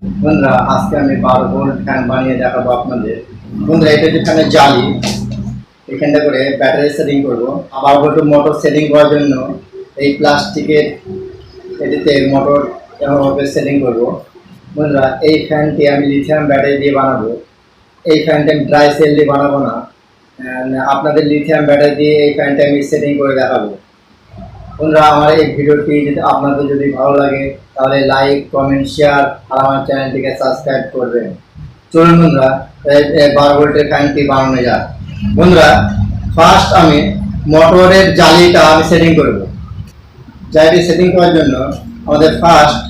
বন্ধুরা আজকে আমি 12 ভোল্ট ফ্যান বানিয়ে দেখাবো আপনাদের। বন্ধুরা এটা যে ফ্যানের জালি, এখানটা করে ব্যাটারি সেটিং করব। 12 ভোল্ট মোটর সেটিং করার জন্য এই প্লাস্টিকের এটিতে মোটর এমনভাবে সেটিং করব। বন্ধুরা এই ফ্যানটি আমি লিথিয়াম ব্যাটারি দিয়ে বানাবো। এই ফ্যানটা আমি ড্রাই সেল দিয়ে বানাবো না, আপনাদের লিথিয়াম ব্যাটারি দিয়ে এই ফ্যানটা আমি সেটিং করে দেখাবো। বন্ধুরা আমার এই ভিডিওটি যদি আপনাদের যদি ভালো লাগে তাহলে লাইক কমেন্ট শেয়ার আর আমার চ্যানেলটিকে সাবস্ক্রাইব করবেন। চলুন বন্ধুরা 12 ভোল্টের ফ্যানটি বানানো যাক। বন্ধুরা ফার্স্ট আমি মোটরের জালিটা আমি সেটিং করব। জালিটি সেটিং করার জন্য আমাদের ফার্স্ট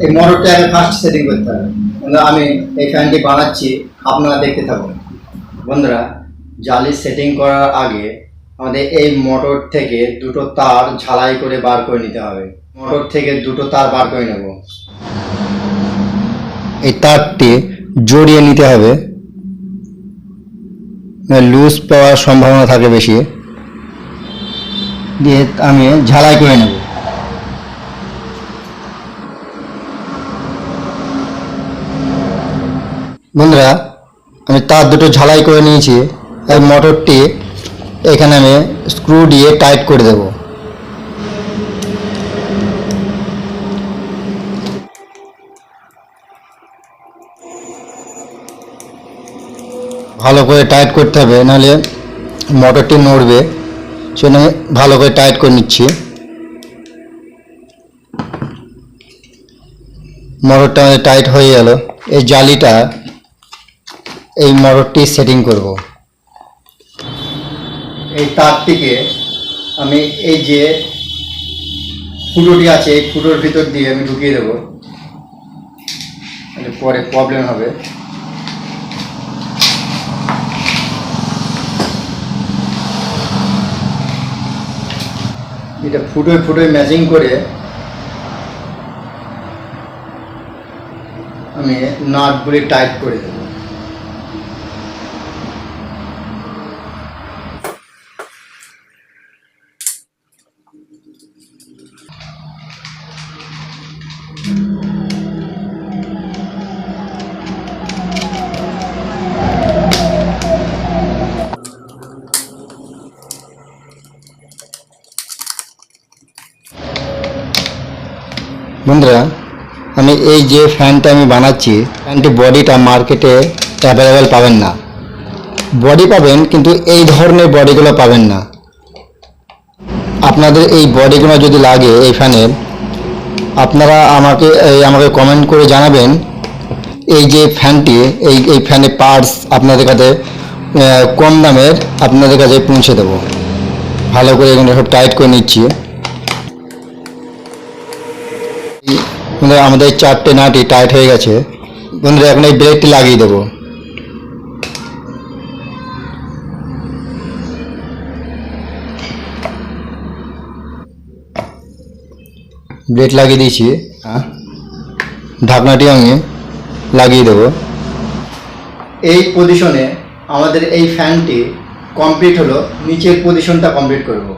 এই মোটরটা আগে ফার্স্ট সেটিং করতে হবে। বন্ধুরা আমি এই ফ্যানটি বানাচ্ছি, আপনারা দেখতে থাকুন। বন্ধুরা জালি সেটিং করার আগে আমাদের এই মোটর থেকে দুটো তার ঝালাই করে বার করে নিতে হবে। মোটর থেকে দুটো তার বার করে নেব। এই তারটি জড়িয়ে নিতে হবে, লুজ পাওয়ার সম্ভাবনা থাকে বেশি। দিয়ে আমি ঝালাই করে নেব। বন্ধুরা আমি তার দুটো ঝালাই করে নিয়েছি। এই মোটরটি এখানে আমি স্ক্রু দিয়ে টাইট করে দেব। ভালো করে টাইট করতে হবে, নাহলে মোটরটি নড়বে। সেজন্য আমি ভালো করে টাইট করে নিচ্ছি। মোটরটা টাইট হয়ে গেল। এই জালিটা এই মোটরটি সেটিং করব। এই তারটিকে আমি এই যে ফুটোটি আছে এই ফুটোর ভিতর দিয়ে আমি ঢুকিয়ে দেবো, পরে প্রবলেম হবে। এটা ফুটোয় ফুটোয় ম্যাচিং করে আমি নাটগুলি টাইট করে দেবো। বন্ধুরা আমি এই যে ফ্যানটা আমি বানাচ্ছি, ফ্যানটি বডিটা মার্কেটে অ্যাভেলেবেল পাবেন না। বডি পাবেন কিন্তু এই ধরনের বডিগুলো পাবেন না। আপনাদের এই বডিগুলো যদি লাগে এই ফ্যানের, আপনারা আমাকে কমেন্ট করে জানাবেন। এই যে ফ্যানটি এই ফ্যানের পার্টস আপনাদের কাছে কম দামের আপনাদের কাছে পৌঁছে দেবো। ভালো করে এখানে সব টাইট করে নিচ্ছি। বন্ধুরা আমাদের 4টে নাটই টাইট হয়ে গেছে। বন্ধুরা এখন এই ব্রেকটি লাগিয়ে দেবো। ব্রেক লাগিয়ে দিয়েছি। ঢাকনাটি আমি লাগিয়ে দেব। এই পজিশনে আমাদের এই ফ্যানটি কমপ্লিট হলো। নিচের পজিশনটা কমপ্লিট করব।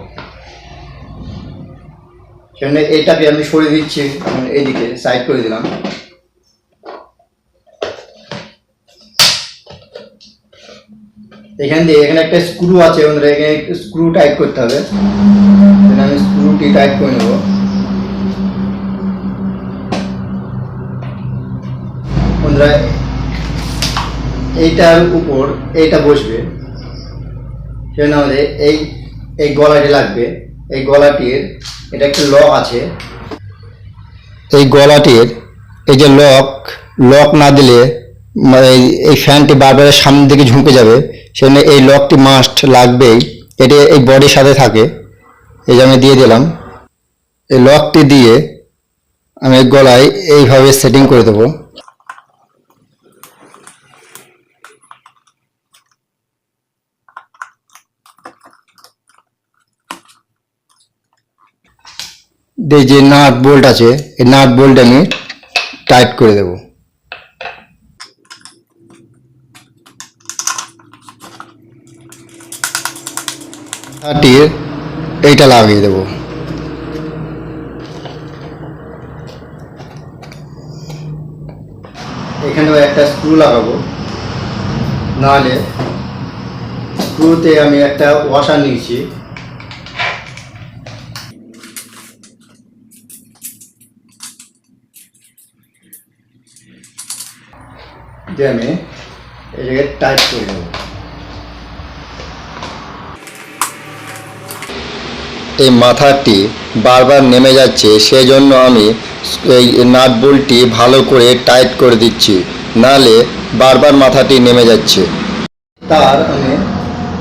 সেখানে এইটাকে আমি সরিয়ে দিচ্ছি, এইদিকে সাইড করে দিলাম। এখানে একটা স্ক্রু আছে বন্ধুরা, এখানে স্ক্রু টাইট করতে হবে। আমি স্ক্রুটি টাইট করে নেব। বন্ধুরা এইটার উপর এইটা বসবে, সেজন্য আমাদের এই গলাটি লাগবে। এই গলাটির এটা একটা লক আছে। এই গলাটির এই যে লক না দিলে এই ফ্যানটি বারবার সামনের দিকে ঝুঁকে যাবে। সেজন্য এই লকটি মাস্ট লাগবেই। এটা এই বডির সাথে থাকে। এই যে আমি দিয়ে দিলাম। এই লকটি দিয়ে আমি গলায় এইভাবে সেটিং করে দেবো। এই যে নাট বোল্ট আছে, এই নাট বোল্ট আমি টাইট করে দেব। এইটা লাগিয়ে দেব। স্ক্রু লাগাবো, নাহলে স্ক্রুতে আমি একটা ওয়াশার নিয়েছি, দিয়ে আমি এটাকে টাইট করে নেব। এই মাথাটি বারবার নেমে যাচ্ছে, সেজন্য আমি এই নাট বোল্টটি ভালো করে টাইট করে দিচ্ছি, নাহলে বারবার মাথাটি নেমে যাচ্ছে। তার আমি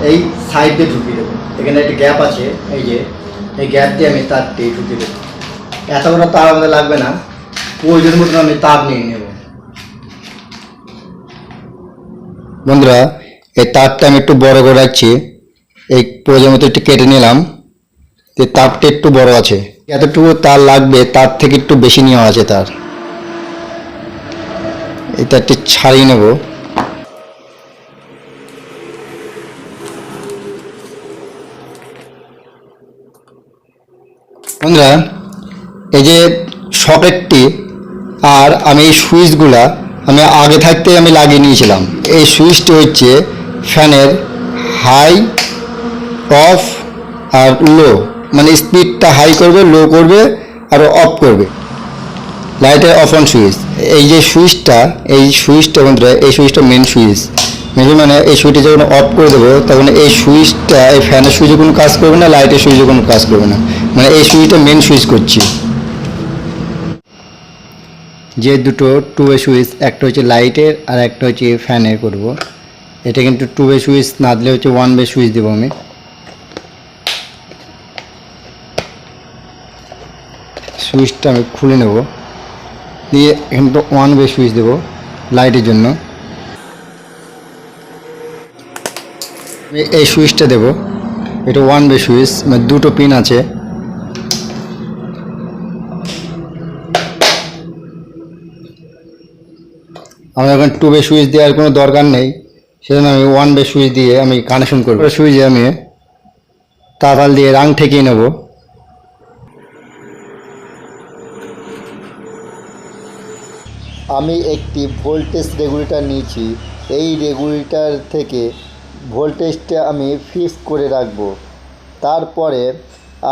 এই সাইডে ঢুকিয়ে দেবো, এখানে একটা গ্যাপ আছে, এই যে এই গ্যাপ দিয়ে আমি তারটি ঢুকিয়ে দেবো। এতগুলো তার আমাদের লাগবে না, প্রয়োজন মতন আমি তার নিয়ে নেব। বন্ধুরা, এই তারটা আমি একটু বড় করে রাখছি, এই প্রয়োজন মতো একটু কেটে নিলাম। এই তারটা একটু বড় আছে, এতটুকু তার লাগবে, তার থেকে একটু বেশি নেওয়া আছে তার। এই তারটি ছাড়িয়ে নেব। বন্ধুরা, এই যে সকেটটি আর আমি এই সুইচগুলা আমি আগে থাকতে আমি লাগিয়ে নিয়েছিলাম। এই সুইচটি হচ্ছে ফ্যানের হাই অফ আর লো, মানে স্পিডটা হাই করবে, লো করবে আর অফ করবে, লাইটের অফ অন সুইচ। এই যে সুইচটা, এই সুইচটা বন্ধুরা, এই সুইচটা মেন সুইচ। মানে এই সুইচটা যখন অফ করে দেবো, তখন এই সুইচটা এই ফ্যানের সুইচে কোনো কাজ করবে না, লাইটের সুইচে কোনো কাজ করবে না, মানে এই সুইচটা মেন সুইচ করছি। যে দুটো টু ওয়ে সুইচ, একটা হচ্ছে লাইটের আর একটা হচ্ছে ফ্যানের করব। এটা কিন্তু টু ওয়ে সুইচ না দিলে হচ্ছে ওয়ান ওয়ে সুইচ দেবো আমি। সুইচটা আমি খুলে নেব, দিয়ে কিন্তু ওয়ান ওয়ে সুইচ দেবো লাইটের জন্য। আমি এই সুইচটা দেবো, এটা ওয়ান ওয়ে সুইচ, মানে দুটো পিন আছে। আমার এখন টু ওয়ে সুইচ দেওয়ার কোনো দরকার নেই, সেজন্য আমি ওয়ান ওয়ে সুইচ দিয়ে আমি কানেকশন করবো। সুইচে আমি তার দিয়ে রাং ঠেকিয়ে নেব। আমি একটি ভোল্টেজ রেগুলেটর নিয়েছি, এই রেগুলেটর থেকে ভোল্টেজটা আমি ফিক্স করে রাখবো। তারপরে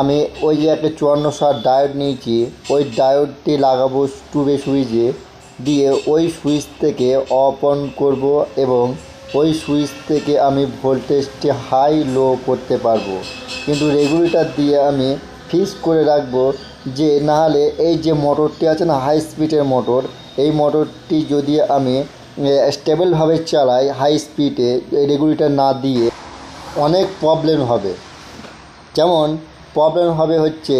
আমি ওই যে একটা 5460 ডায়োড নিয়েছি, ওই ডায়োডটি লাগাবো টু ওয়ে সুইচে, দিয়ে ওই সুইচ থেকে অফ অন করবো এবং ওই সুইচ থেকে আমি ভোল্টেজটি হাই লো করতে পারবো। কিন্তু রেগুলেটর দিয়ে আমি ফিক্স করে রাখবো, যে নাহলে এই যে মোটরটি আছে না, হাই স্পিডের মোটর, এই মোটরটি যদি আমি স্টেবলভাবে চালাই হাই স্পিডে রেগুলেটর না দিয়ে, অনেক প্রবলেম হবে। যেমন প্রবলেম হবে হচ্ছে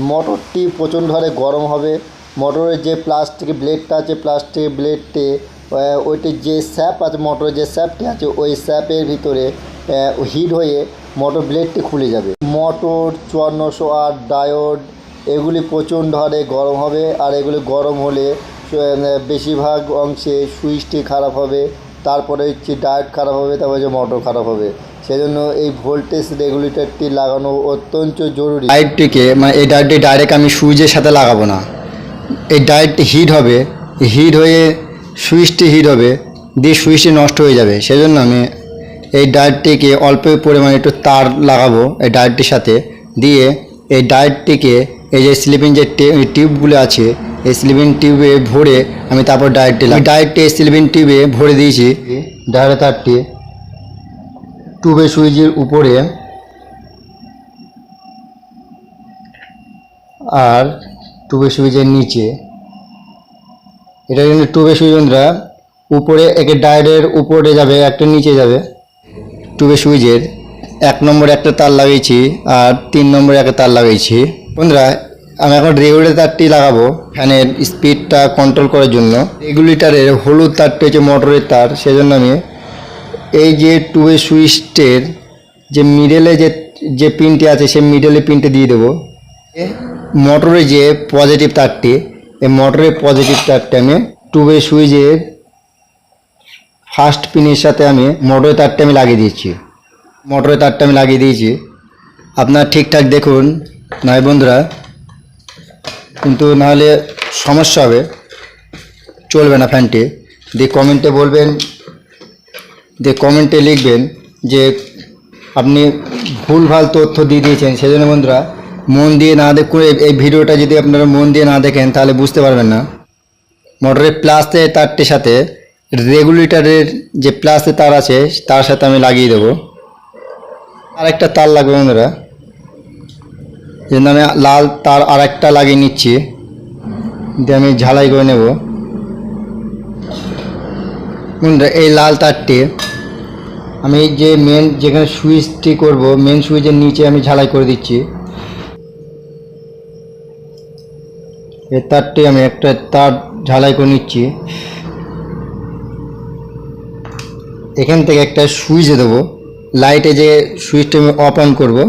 মোটরটি প্রচণ্ড হারে গরম হবে, মোটরের যে প্লাস্টিক ব্লেডটা আছে, প্লাস্টিক ব্লেডটি ওইটির যে স্যাপ আছে, মোটরের যে স্যাপটি আছে, ওই স্যাপের ভিতরে হিট হয়ে মোটর ব্লেডটি খুলে যাবে। মোটর 5408 ডায়োড এগুলি প্রচণ্ড হারে গরম হবে, আর এগুলি গরম হলে বেশিরভাগ অংশে সুইচটি খারাপ হবে, তারপরে হচ্ছে ডায়োড খারাপ হবে, তারপরে হচ্ছে মোটর খারাপ হবে। সেজন্য এই ভোল্টেজ রেগুলেটরটি লাগানো অত্যন্ত জরুরি। ডায়োডটিকে, মানে এই ডায়োডটি ডাইরেক্ট আমি সুইচের সাথে লাগাবো না, এই ডায়োডটি হিট হবে, হিট হয়ে সুইচটি হিট হবে, দিয়ে সুইচটি নষ্ট হয়ে যাবে। সেজন্য আমি এই ডায়োডটিকে অল্প পরিমাণে একটু তার লাগাবো এই ডায়োডটির সাথে, দিয়ে এই ডায়োডটিকে এই যে স্লিপিং যে টিউবগুলো আছে, এই স্লিপিং টিউবে ভরে আমি তারপর ডায়োডটি স্লিপিং টিউবে ভরে দিয়েছি। ডায়োডের তারটি টু ওয়ে সুইচের উপরে আর টু ওয়ে সুইচের নিচে, এটা কিন্তু টু ওয়ে সুইচ বন্ধুরা, উপরে একে ডায়োডের উপরে যাবে, একটা নিচে যাবে। টু ওয়ে সুইচের 1 নম্বরে একটা তার লাগিয়েছি আর 3 নম্বরে একটা তার লাগিয়েছি। বন্ধুরা, আমি এখন রেগুলেটর তারটি লাগাবো ফ্যানের স্পিডটা কন্ট্রোল করার জন্য। রেগুলেটরের হলুদ তারটি হচ্ছে মোটরের তার, সেজন্য আমি এই যে টু ওয়ে সুইচের যে মিডলে যে পিনটি আছে, সেই মিডলে পিনটি দিয়ে দেবো। মোটরের যে পজিটিভ তারটি, এই মোটরের পজিটিভ তারটি আমি টু ওয়ে সুইচের ফার্স্ট পিনের সাথে আমি মোটরের তারটা আমি লাগিয়ে দিয়েছি। আপনারা ঠিকঠাক দেখুন, নয় বন্ধুরা, কিন্তু নাহলে সমস্যা হবে, চলবে না ফ্যানটি। দিয়ে কমেন্টে বলবেন, দিয়ে কমেন্টে লিখবেন যে আপনি ভুলভাল তথ্য দিয়ে দিয়েছেন। সেজন্য বন্ধুরা মন দিয়ে না দেখুন, এই ভিডিওটা যদি আপনারা মন দিয়ে না দেখেন তাহলে বুঝতে পারবেন না। মোটরের প্লাসের তারটির সাথে রেগুলেটরের যে প্লাসের তার আছে তার সাথে আমি লাগিয়ে দেবো। আর একটা তার লাগবে বন্ধুরা, যেন আমি লাল তার আর একটা লাগিয়ে নিচ্ছি, দিয়ে আমি ঝালাই করে নেব। বন্ধুরা এই লাল তারটি আমি যে মেন যেখানে সুইচটি করব, মেন সুইচের নিচে আমি ঝালাই করে দিচ্ছি। এই তারটি আমি একটা তার ঝালাই করে নিচ্ছি। এখান থেকে একটা সুইচে দেবো, লাইটে যে সুইচটা আমি অফ অন করবো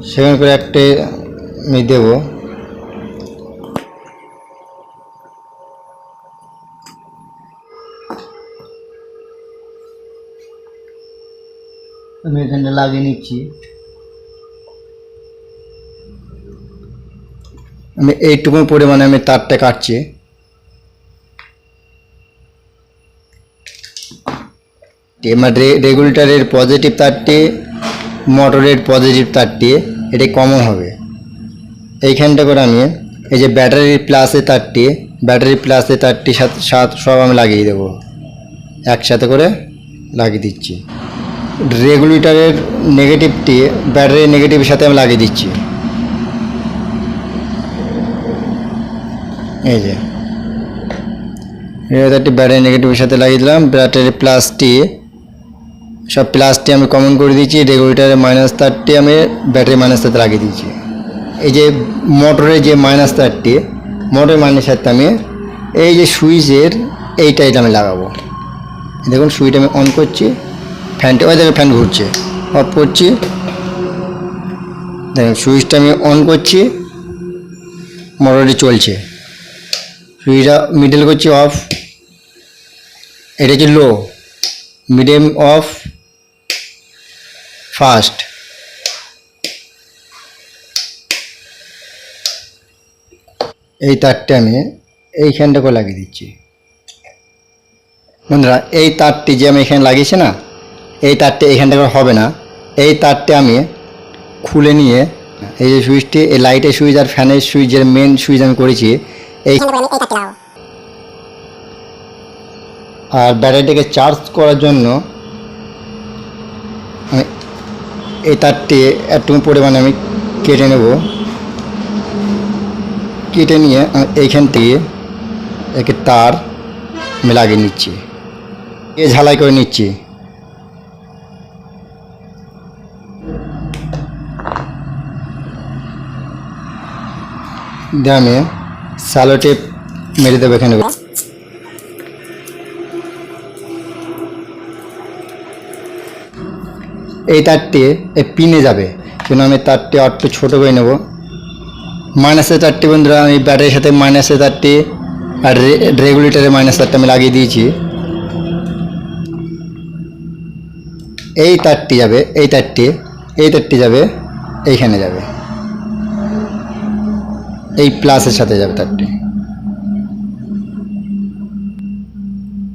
সেখানে করে একটা আমি দেবো। আমি এখানটা লাগিয়ে নিচ্ছি। আমি এইটুকু পরিমাণে আমি তারটা কাটছি। আমার রেগুলেটরের পজিটিভ তারটি, মোটরের পজিটিভ তারটি এটা কমন হবে। এইখানটা করে আমি এই যে ব্যাটারির প্লাসে তারটি, ব্যাটারির প্লাসে তারটির সাথে সব আমি লাগিয়ে দেবো, একসাথে করে লাগিয়ে দিচ্ছি। রেগুলেটরের নেগেটিভটি ব্যাটারির নেগেটিভের সাথে আমি লাগিয়ে দিচ্ছি। এই যে রেগুলেটরটি ব্যাটারি নেগেটিভের সাথে লাগিয়ে দিলাম। ব্যাটারির প্লাসটি সব প্লাসটি আমি কমন করে দিচ্ছি। রেগুলেটরের মাইনাস তারটি আমি ব্যাটারি মাইনাস তারতে লাগিয়ে দিচ্ছি। এই যে মোটরের যে মাইনাস তারটি, মোটরের মাইনাস তারটা আমি এই যে সুইচের এইটা আমি লাগাবো। দেখুন সুইচটা আমি অন করছি, ফ্যানটা ওই দেখে ফ্যান ঘুরছে, অফ করছি। দেখুন সুইচটা আমি অন করছি, মোটরটি চলছে। সুইচটা মিডল করছি অফ, এটা হচ্ছে লো, মিডিয়াম অফ, ফাস্ট। এই তারটা আমি এইখানটা করে লাগিয়ে দিচ্ছি। বন্ধুরা এই তারটি যে আমি এখানে লাগিয়েছি না, এই তারটা এখানটা করে হবে না। এই তারটা আমি খুলে নিয়ে এই যে সুইচটি, এই লাইটের সুইচ আর ফ্যানের সুইচ, যে মেন সুইচ আমি করেছি এই, আর ব্যাটারিটাকে চার্জ করার জন্য আমি এই তারটি একটু পরিমাণে আমি কেটে নেব। কেটে নিয়ে এইখান থেকে একে তার আমি লাগিয়ে নিচ্ছি, এ ঝালাই করে নিচ্ছি। দিয়ে আমি স্যালো টেপ মেরে দেবো এখানে। এই তারটি এই পিনে যাবে, কিন্তু আমি তারটি একটু ছোটো করে নেব। মাইনাসের তারটি বন্ধুরা আমি ব্যাটারির সাথে মাইনাসের তারটি আর রেগুলেটরের মাইনাস তারটা আমি লাগিয়ে দিয়েছি। এই তারটি যাবে, এই তারটি যাবে এইখানে যাবে, এই প্লাসের সাথে যাবে তারটি।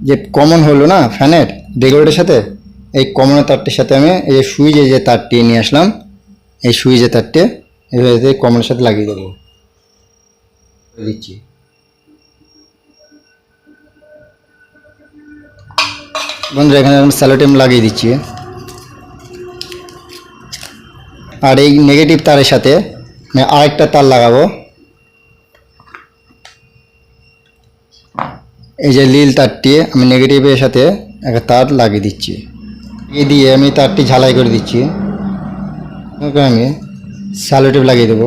যে কমন হলো না ফ্যানের রেগুলেটরের সাথে, এই কমনের তারটির সাথে আমি এই যে সুইচে যে তারটি নিয়ে আসলাম, এই সুইচের তারটি এইভাবে কমনের সাথে লাগিয়ে দেবো, দিচ্ছি। বন্ধুরা এখানে আমি স্যালো টেপ লাগিয়ে দিচ্ছি। আর এই নেগেটিভ তারের সাথে আমি আরেকটা তার লাগাবো। এই যে নীল তারটি আমি নেগেটিভের সাথে একটা তার লাগিয়ে দিচ্ছি। এই দিয়ে আমি তারটি ঝালাই করে দিচ্ছি। আমি স্যালো টেপ লাগিয়ে দেবো।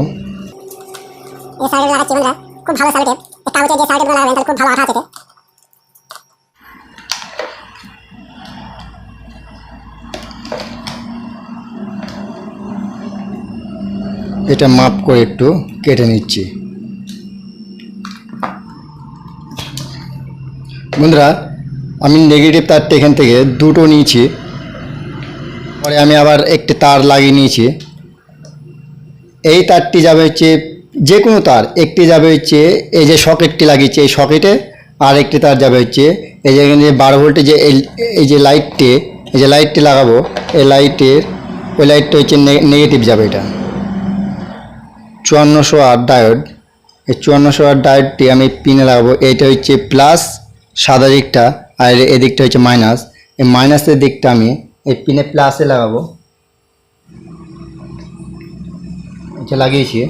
এই স্যালো টেপ লাগাচ্ছি বন্ধুরা, খুব ভালো স্যালো টেপ। এই কাগজের যে স্যালো টেপগুলো লাগাবেন তাহলে খুব ভালো আঠা আছে। এটা মাপ করে একটু কেটে নিচ্ছি। বন্ধুরা আমি নেগেটিভ তারটা এখান থেকে দুটো নিয়েছি, পরে আমি আবার একটি তার লাগিয়ে নিয়েছি। এই তারটি যাবে হচ্ছে যে কোনো তার, একটি যাবে হচ্ছে এই যে সকেটটি লাগিয়েছি, এই সকেটে, আর একটি তার যাবে হচ্ছে এই যে এখানে যে 12 ভোল্টের যে এই যে লাইটটি লাগাবো, এই ওই লাইটটা হচ্ছে নেগেটিভ যাবে। এটা 5400 ডায়োড, এই 5400 ডায়োডটি আমি পিনে লাগাবো। এইটা হচ্ছে প্লাস সাদা দিকটা, আর এদিকটা হচ্ছে মাইনাস। এই মাইনাসের দিকটা আমি এই পিনে প্লাসে লাগাবো। এটা লাগিয়েছি।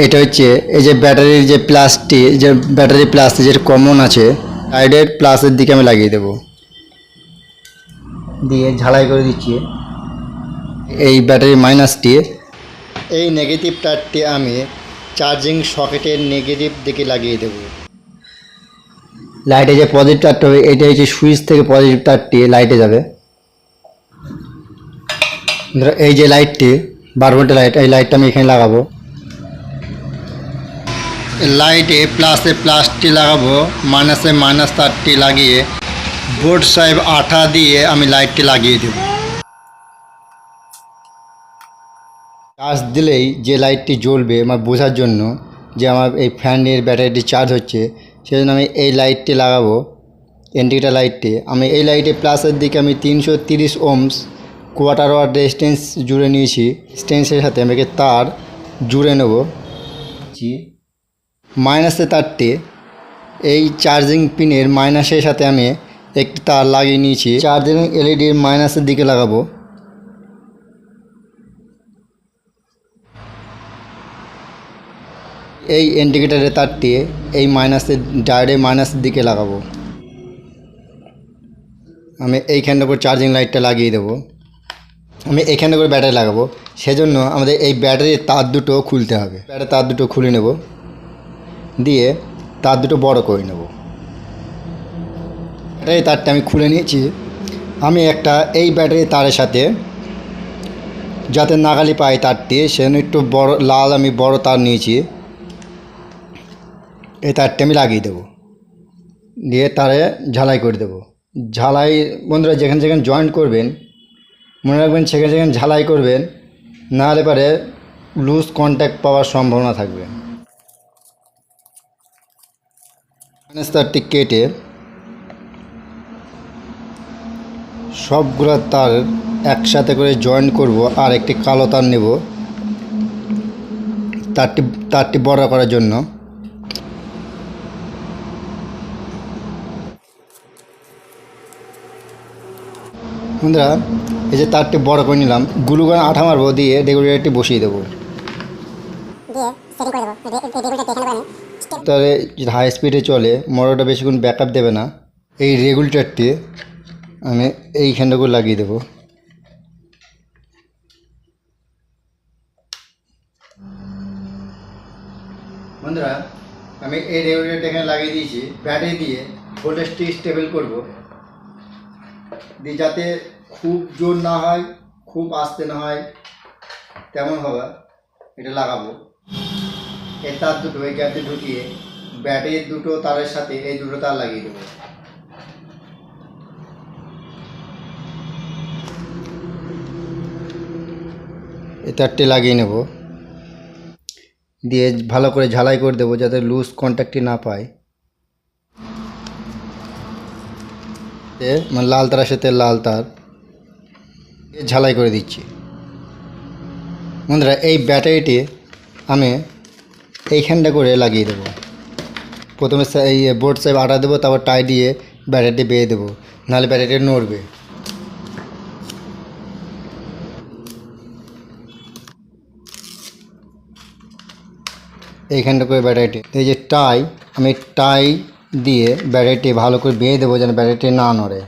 এটা হচ্ছে এই যে ব্যাটারির যে প্লাসটি, যে ব্যাটারি প্লাস যে কমন আছে সাইডের প্লাসের দিকে আমি লাগিয়ে দেব, দিয়ে ঝালাই করে দিচ্ছি। এই ব্যাটারি মাইনাসটি, এই নেগেটিভ তারটি আমি চার্জিং সকেটের নেগেটিভ দিকে লাগিয়ে দেব। লাইটে যে পজিটিভ তারটা হবে, এটা হচ্ছে সুইচ থেকে পজিটিভ তারটি লাইটে যাবে। ধরো এই যে লাইটটি 12 ভোল্টের লাইট, এই লাইটটা আমি এখানে লাগাবো। লাইটে প্লাসটি লাগাবো, মাইনাসে মাইনাস তারটি লাগিয়ে বোর্ড সাহেব আঠা দিয়ে আমি লাইটটি লাগিয়ে দেব। চার্জ দিলেই যে লাইটটি জ্বলবে আমার বোঝার জন্য যে আমার এই ফ্যানের ব্যাটারিটি চার্জ হচ্ছে, সেজন্য আমি এই লাইটটি লাগাবো, ইন্ডিকেটার লাইটটি। আমি এই লাইটে প্লাসের দিকে আমি 330 ওহমস কোয়ার্টার ওয়াট রেজিস্ট্যান্স জুড়ে নিয়েছি। রেজিস্ট্যান্সের সাথে আমি তার জুড়ে নেব। মাইনাসের তারটি এই চার্জিং পিনের মাইনাসের সাথে আমি একটি তার লাগিয়ে নিয়েছি, চার্জিং এলইডির মাইনাসের দিকে লাগাবো। এই ইন্ডিকেটারের তারটি এই ডায়োডের মাইনাসের দিকে লাগাবো। আমি এইখানটা করে চার্জিং লাইটটা লাগিয়ে দেবো। আমি এখানে করে ব্যাটারি লাগাবো, সেজন্য আমাদের এই ব্যাটারির তার দুটো খুলতে হবে। ব্যাটারির তার দুটো খুলে নেব, দিয়ে তার দুটো বড় করে নেব। ব্যাটারির তারটা আমি খুলে নিয়েছি। আমি একটা এই ব্যাটারির তারের সাথে যাতে নাগালি পাই তারটি, সেজন্য একটু বড় লাল আমি বড় তার নিয়েছি। এই তারটি আমি লাগিয়ে দেবো, দিয়ে তারে ঝালাই করে দেবো। ঝালাই বন্ধুরা যেখানে যেখানে জয়েন্ট করবেন মনে রাখবেন সেখানে সেখানে ঝালাই করবেন, না হলে পারে লুজ কন্ট্যাক্ট পাওয়ার সম্ভাবনা থাকবে। মাইনাস তারটি কেটে সবগুলো তার একসাথে করে জয়েন্ট করব, আর একটি কালো তার নেব তারটি বড় করার জন্য। বন্ধুরা এই যে তারটি বড় করে নিলাম, গ্লুগান আঠা মারবো, দিয়ে রেগুলেটরটি বসিয়ে দেবো। তাহলে হাই স্পিডে চলে, মোটরটা বেশিক্ষণ ব্যাকআপ দেবে না। এই রেগুলেটরটি আমি এইখানটাকে লাগিয়ে দেবো। বন্ধুরা আমি এই রেগুলেটরটা এখানে লাগিয়ে দিয়েছি। ব্যাটারি দিয়ে ভোল্টেজটি স্টেবল করব, দিয়ে যাতে খুব জোর না হয় খুব আস্তে না হয় তেমন হবে এটা লাগাবো। এই তার দুটো এই গ্যাপে ঢুকিয়ে ব্যাটারির দুটো তারের সাথে এই দুটো তার লাগিয়ে দেবো। এই তারটি লাগিয়ে নেব, দিয়ে ভালো করে ঝালাই করে দেবো যাতে লুজ কন্ট্যাক্টটি না পায়। মানে লাল তারের সাথে লাল তার ঝালাই করে দিচ্ছি। বন্ধুরা এই ব্যাটারিটি আমি এইখানটা করে লাগিয়ে দেবো। প্রথমে এই বোর্ড সাইড আটা দেবো, তারপর টাই দিয়ে ব্যাটারিটি বেয়ে দেবো, নাহলে ব্যাটারিটি নড়বে। এইখানটা করে ব্যাটারিটি এই যে আমি টাই দিয়ে ব্যাটারিটি ভালো করে বেয়ে দেবো যেন ব্যাটারিটি না নড়ে।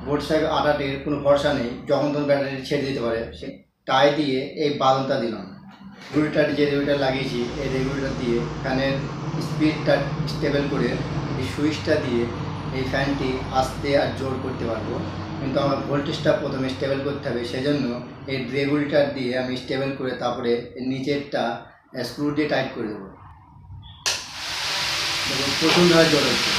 বোর্ড সাইড আটাটির কোনো ভরসা নেই, যখন তখন ব্যাটারি ছেড়ে দিতে পারে। সে টাই দিয়ে এই বাদনটা দিলাম। রেগুলেটর যে রেগুলেটর লাগিয়েছি এই রেগুলেটর দিয়ে ফ্যানের স্পিডটা স্টেবল করে এই সুইচটা দিয়ে এই ফ্যানটি আস্তে আর জোর করতে পারবো। কিন্তু আমার ভোল্টেজটা প্রথমে স্টেবল করতে হবে, সেজন্য এই রেগুলেটর দিয়ে আমি স্টেবল করে তারপরে নিচেরটা স্ক্রু দিয়ে টাইট করে দেবো। দেখুন প্রচণ্ডভাবে জোর হচ্ছে।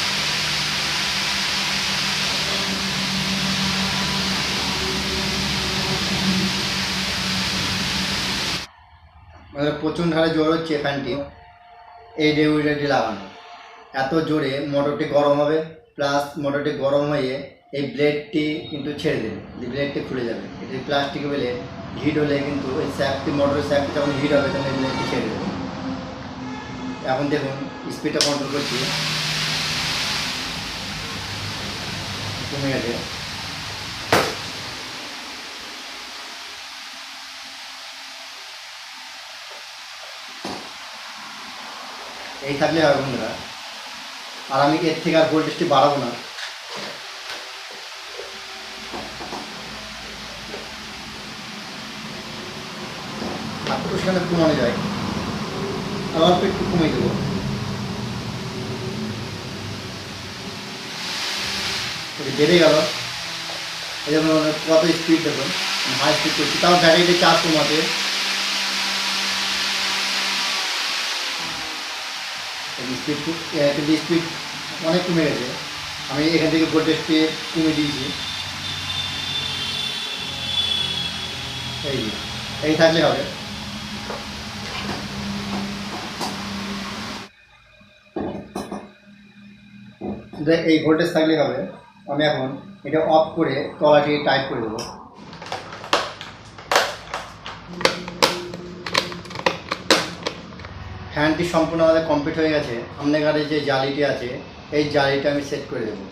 মানে প্রচণ্ড হারে জোর হচ্ছে ফ্যানটি এই রেগুলেটরটি লাগানো। এত জোরে মোটরটি গরম হবে, প্লাস মোটরটি গরম হয়ে এই ব্লেডটি কিন্তু ছেড়ে দেবে, ব্লেডটি খুলে যাবে। এটি প্লাস্টিক বলে হিট হলে কিন্তু ওই স্যাপটি, মোটরের স্যাপটি যখন হিট হবে তখন এই ব্লেডটি ছেড়ে দেবে। এখন দেখুন স্পিডটা কন্ট্রোল করছি, কমে গেছে। এই থাকলে হবে বন্ধুরা। আর আমি এর থেকে আর ভোল্টেজটি বাড়াবো না। একটু সেখানে কমানো যায়, আবার একটু কমিয়ে দেবো। বেড়ে গেল, এই জন্য কত স্পিড দেখুন, হাই স্পিড করছি, তাও ব্যাটারিতে চার্জ কমাতে। স্পিড অনেক কমে গেছে। আমি এখান থেকে ভোল্টেজটি কমিয়ে দিয়েছি। এই থাকলে হবে। এই ভোল্টেজ থাকলে হবে। আমি এখন এটা অফ করে তলাটি টাইট করে দেবো। ফ্যানটি সম্পূর্ণ আমাদের কমপ্লিট হয়ে গেছে। সামনে ঘাটে যে জালিটি আছে এই জালিটা আমি সেট করে দেবো।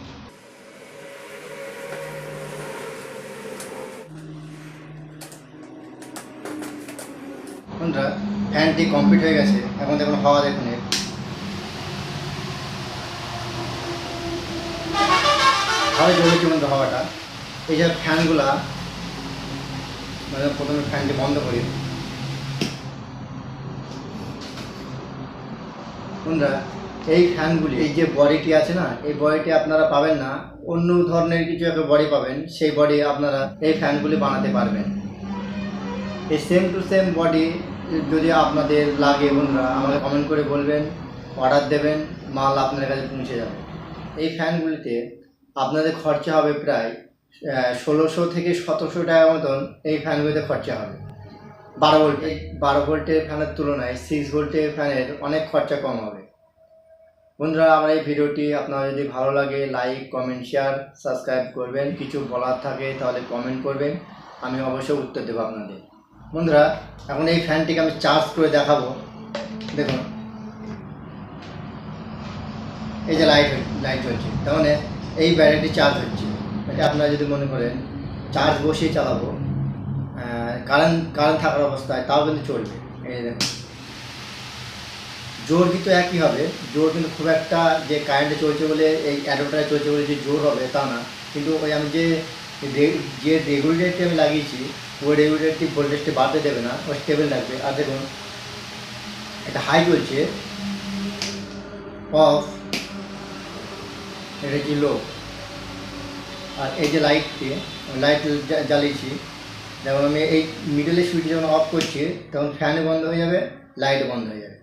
বন্ধুরা ফ্যানটি কমপ্লিট হয়ে গেছে। এখন দেখুন হাওয়া দেখুন, ভালো জ্বলেছে বন্ধু হাওয়াটা। এই যে ফ্যানগুলা, মানে প্রথমে ফ্যানটি বন্ধ করি। বন্ধুরা এই ফ্যানগুলি, এই যে বডিটি আছে না, এই বডিটি আপনারা পাবেন না, অন্য ধরনের কিছু একটা বডি পাবেন, সেই বডি আপনারা এই ফ্যানগুলি বানাতে পারবেন। এই সেম টু সেম বডি যদি আপনাদের লাগে বন্ধুরা আমাকে কমেন্ট করে বলবেন, অর্ডার দেবেন, মাল আপনার কাছে পৌঁছে যাবে। এই ফ্যানগুলিতে আপনাদের খরচা হবে প্রায় 1600 থেকে 1700 টাকা মতন এই ফ্যানগুলিতে খরচা হবে। 12 ভোল্টের ফ্যানের তুলনায় 6 ভোল্টের ফ্যানের অনেক খরচা কম হবে। বন্ধুরা আমার এই ভিডিওটি আপনার যদি ভালো লাগে লাইক, কমেন্ট, শেয়ার, সাবস্ক্রাইব করবেন। কিছু বলার থাকে তাহলে কমেন্ট করবেন, আমি অবশ্যই উত্তর দেবো আপনাদের। বন্ধুরা এখন এই ফ্যানটিকে আমি চার্জ করে দেখাবো। দেখুন এই যে লাইট জ্বলছে, তার মানে এই ব্যাটারিটি চার্জ হচ্ছে। এটা আপনারা যদি মনে করেন চার্জ বসিয়ে চালাবো, কারেন্ট থাকার অবস্থায়, তাও কিন্তু চলবে। এই দেখুন জোর কিন্তু একই হবে, জোর কিন্তু খুব একটা যে কারেন্টে চলছে বলে, এই অ্যাডাপ্টারে চলছে বলে যে জোর হবে তা না। কিন্তু ওই আমি যে রেগুলেটরটি আমি লাগিয়েছি ওই রেগুলেটরটি ভোল্টেজটি বাড়তে দেবে না, ও স্টেবল রাখবে। আর দেখুন এটা হাই চলছে, অফ, এটা কি লো। আর এই যে লাইট জ্বালিয়েছি, যেমন আমি এই মিডলের সুইচ যখন অফ করছি তখন ফ্যানও বন্ধ হয়ে যাবে, লাইটও বন্ধ হয়ে যাবে।